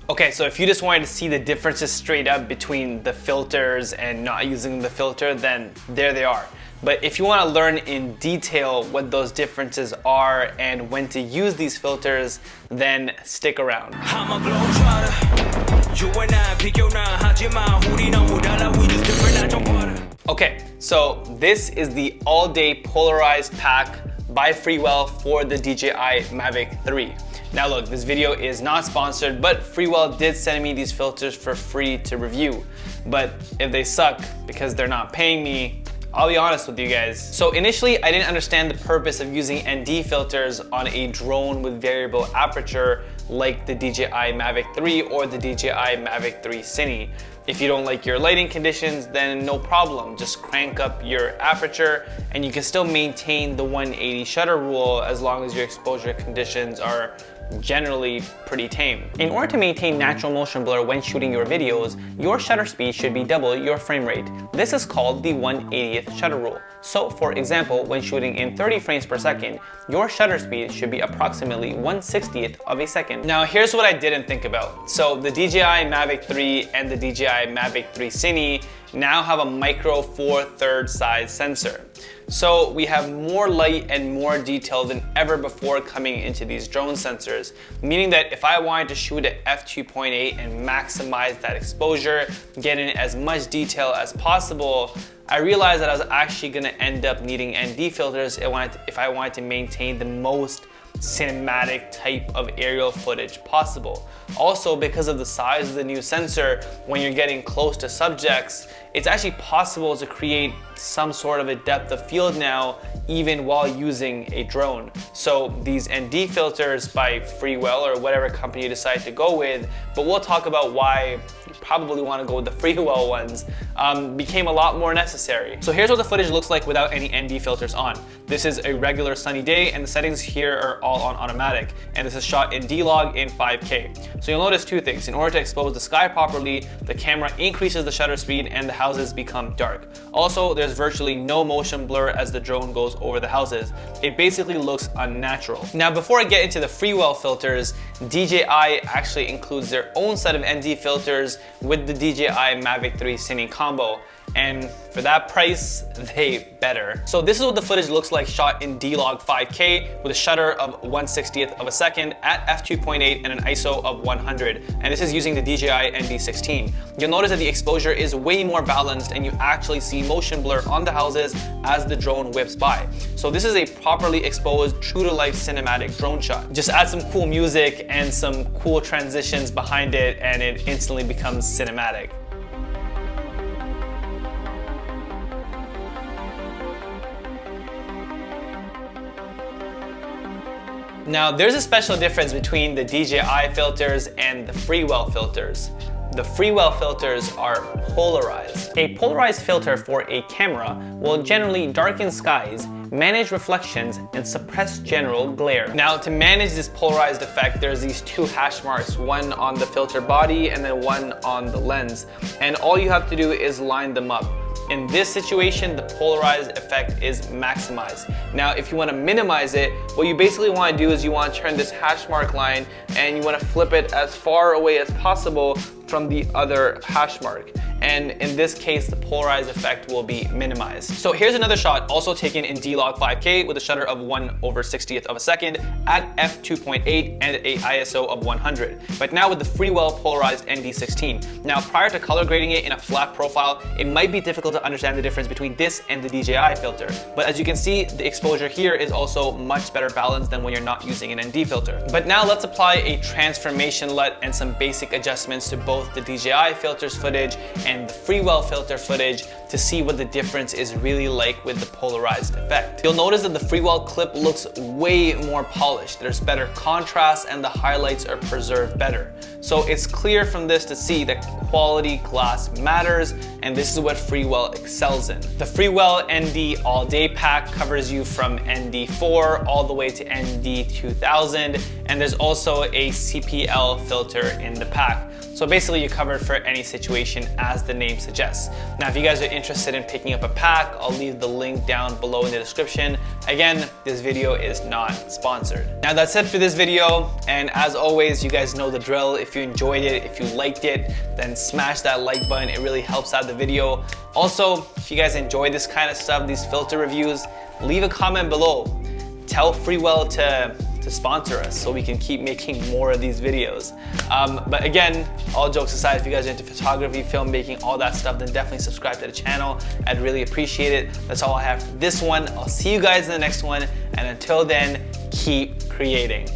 Okay, so if you just wanted to see the differences straight up between the filters and not using the filter, then there they are. But if you want to learn in detail what those differences are and when to use these filters, then stick around. Okay, so this is the All Day Polarized pack by Freewell for the DJI Mavic 3. Now look, this video is not sponsored, but Freewell did send me these filters for free to review. But if they suck because they're not paying me, I'll be honest with you guys. So initially, I didn't understand the purpose of using ND filters on a drone with variable aperture like the DJI Mavic 3 or the DJI Mavic 3 Cine. If you don't like your lighting conditions, then no problem. Just crank up your aperture and you can still maintain the 180 shutter rule as long as your exposure conditions are generally pretty tame. In order to maintain natural motion blur when shooting your videos, your shutter speed should be double your frame rate. This is called the 1/80th shutter rule. So for example, when shooting in 30 frames per second, your shutter speed should be approximately 1/60th of a second. Now here's what I didn't think about. So the DJI Mavic 3 and the DJI Mavic 3 Cine now have a micro 4/3 size sensor. So we have more light and more detail than ever before coming into these drone sensors, meaning that if I wanted to shoot at f2.8 and maximize that exposure, get in as much detail as possible, I realized that I was actually gonna end up needing ND filters if I wanted to maintain the most cinematic type of aerial footage possible. Also, because of the size of the new sensor, when you're getting close to subjects, it's actually possible to create some sort of a depth of field now, even while using a drone. So these ND filters by Freewell or whatever company you decide to go with, but we'll talk about why you probably want to go with the Freewell ones, became a lot more necessary. So here's what the footage looks like without any ND filters on. This is a regular sunny day and the settings here are all on automatic, and this is shot in D-Log in 5K. So you'll notice two things. In order to expose the sky properly, the camera increases the shutter speed and the houses become dark. Also, there's virtually no motion blur as the drone goes over the houses. It basically looks unnatural. Now, before I get into the Freewell filters, DJI actually includes their own set of ND filters with the DJI Mavic 3 Cine combo. And for that price, they better. So this is what the footage looks like shot in D-Log 5K with a shutter of 1/60th of a second at f2.8 and an ISO of 100. And this is using the DJI ND16. You'll notice that the exposure is way more balanced and you actually see motion blur on the houses as the drone whips by. So this is a properly exposed, true to life cinematic drone shot. Just add some cool music and some cool transitions behind it and it instantly becomes cinematic. Now, there's a special difference between the DJI filters and the Freewell filters. The Freewell filters are polarized. A polarized filter for a camera will generally darken skies, manage reflections, and suppress general glare. Now, to manage this polarized effect, there's these two hash marks, one on the filter body and then one on the lens. And all you have to do is line them up. In this situation, the polarized effect is maximized. Now, if you want to minimize it, what you basically want to do is you want to turn this hash mark line and you want to flip it as far away as possible from the other hash mark. And in this case, the polarized effect will be minimized. So here's another shot also taken in D-Log 5K with a shutter of 1/60th of a second at f2.8 and a ISO of 100. But now with the Freewell polarized ND16. Now, prior to color grading it in a flat profile, it might be difficult to understand the difference between this and the DJI filter. But as you can see, the exposure here is also much better balanced than when you're not using an ND filter. But now let's apply a transformation LUT and some basic adjustments to both the DJI filters footage and the Freewell filter footage to see what the difference is really like with the polarized effect. You'll notice that the Freewell clip looks way more polished. There's better contrast and the highlights are preserved better. So it's clear from this to see that quality glass matters, and this is what Freewell excels in. The Freewell ND All Day pack covers you from ND4 all the way to ND2000, and there's also a CPL filter in the pack. So basically you're covered for any situation as the name suggests. Now, if you guys are interested in picking up a pack, I'll leave the link down below in the description. Again, this video is not sponsored. Now that's it for this video, and as always, you guys know the drill. If you enjoyed it, if you liked it, then smash that like button. It really helps out the video. Also, if you guys enjoy this kind of stuff, these filter reviews, leave a comment below. Tell Freewell to sponsor us so we can keep making more of these videos. But again, all jokes aside, if you guys are into photography, filmmaking, all that stuff, then definitely subscribe to the channel. I'd really appreciate it. That's all I have for this one. I'll see you guys in the next one, and until then, keep creating.